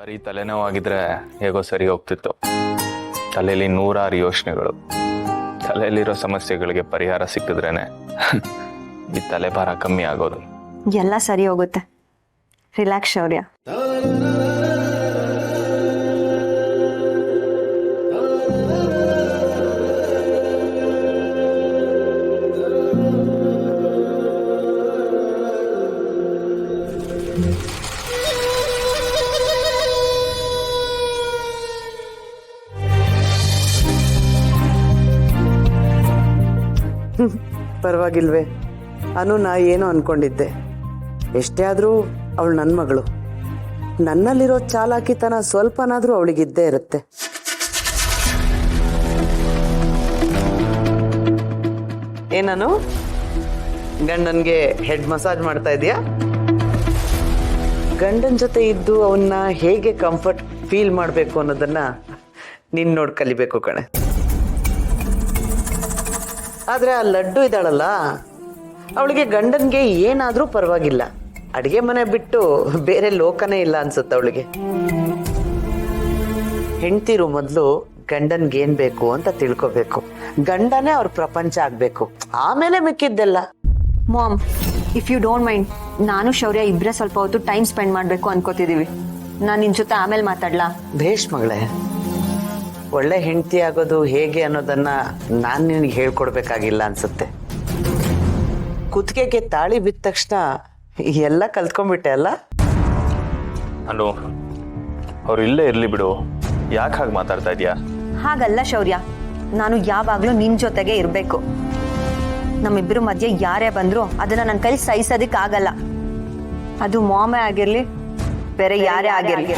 ಬರೀ ತಲೆನೋವಾಗಿದ್ರೆ ಹೇಗೋ ಸರಿ ಹೋಗ್ತಿತ್ತು. ತಲೆಯಲ್ಲಿ 100 ಯೋಚನೆಗಳು. ತಲೆಯಲ್ಲಿರೋ ಸಮಸ್ಯೆಗಳಿಗೆ ಪರಿಹಾರ ಸಿಕ್ಕಿದ್ರೇನೆ ಈ ತಲೆಭಾರ ಕಮ್ಮಿ ಆಗೋದು. ಎಲ್ಲ ಸರಿ ಹೋಗುತ್ತೆ. ರಿಲ್ಯಾಕ್ಸ್ ಶೌರ್ಯ. ಪರವಾಗಿಲ್ವೇ? ಅನು ನಾ ಏನೋ ಅನ್ಕೊಂಡಿದ್ದೆ. ಎಷ್ಟೇ ಆದರೂ ಅವಳು ನನ್ನ ಮಗಳು. ನನ್ನಲ್ಲಿರೋ ಚಾಲಾಕಿತನ ಸ್ವಲ್ಪನಾದರೂ ಅವಳಿಗಿದ್ದೇ ಇರುತ್ತೆ. ಏನನು ಗಂಡನ್ಗೆ ಹೆಡ್ ಮಸಾಜ್ ಮಾಡ್ತಾ ಇದೀಯಾ? ಗಂಡನ ಜೊತೆ ಇದ್ದು ಅವನ್ನ ಹೇಗೆ ಕಂಫರ್ಟ್ ಫೀಲ್ ಮಾಡಬೇಕು ಅನ್ನೋದನ್ನ ನೀನ್ ನೋಡಿ ಕಲಿಬೇಕು ಕಣೆ. ಆದ್ರೆ ಆ ಲಡ್ಡು ಇದ್ದಾಳಲ್ಲ, ಅವಳಿಗೆ ಗಂಡನ್ಗೆ ಏನಾದ್ರೂ ಪರವಾಗಿಲ್ಲ. ಅಡಿಗೆ ಮನೆ ಬಿಟ್ಟು ಬೇರೆ ಲೋಕನೇ ಇಲ್ಲ ಅನ್ಸುತ್ತೆ ಅವಳಿಗೆ. ಹೆಂಡ್ತಿರು ಮೊದಲು ಗಂಡನ್ಗೆ ಏನ್ ಬೇಕು ಅಂತ ತಿಳ್ಕೊಬೇಕು. ಗಂಡನೇ ಅವ್ರ ಪ್ರಪಂಚ ಆಗ್ಬೇಕು, ಆಮೇಲೆ ಮಿಕ್ಕಿದ್ದೆಲ್ಲ. Mom, if you don't mind, ನಾನು ಶೌರ್ಯ ಇಬ್ಬರೇ ಸ್ವಲ್ಪ ಹೊತ್ತು ಟೈಮ್ ಸ್ಪೆಂಡ್ ಮಾಡಬೇಕು ಅನ್ಕೋತಿದೀವಿ. ನಾನು ನಿನ್ ಜೊತೆ ಆಮೇಲೆ ಮಾತಾಡ್ಲಾ? ಭೇಷ್ ಮಗಳೇ. ಒಳ್ಳೆ ಹೆಂಡತಿ ಆಗೋದು ಹೇಗೆ ಅನ್ನೋದನ್ನ ನಾನು ನಿನಗೆ ಹೇಳ್ಕೊಡ್ಬೇಕಾಗಿಲ್ಲ ಅನ್ಸುತ್ತೆ. ಕುತ್ತಿಗೆಗೆ ತಾಳಿ ಬಿದ್ದ ತಕ್ಷಣ ಎಲ್ಲ ಕಲ್ತ್ಕೊಂಡ್ಬಿಟ್ಟೆ ಅಲ್ಲ? ಅನು, ಅವ್ರು ಇಲ್ಲೇ ಇರ್ಲಿ ಬಿಡು. ಯಾಕೆ ಹಾಗೆ ಮಾತಾಡ್ತಾ ಇದೀಯಾ? ಹಾಗಲ್ಲ ಶೌರ್ಯ, ನಾನು ಯಾವಾಗ್ಲೂ ನಿನ್ ಜೊತೆಗೆ ಇರ್ಬೇಕು. ನಮ್ಮಿಬ್ಬರು ಮಧ್ಯೆ ಯಾರೇ ಬಂದ್ರು ಅದನ್ನ ನನ್ನ ಕೈ ಸಹಿಸೋದಿಕ್ ಆಗಲ್ಲ. ಅದು ಮಾಮೇ ಆಗಿರ್ಲಿ, ಬೇರೆ ಯಾರೇ ಆಗಿರ್ಲಿ.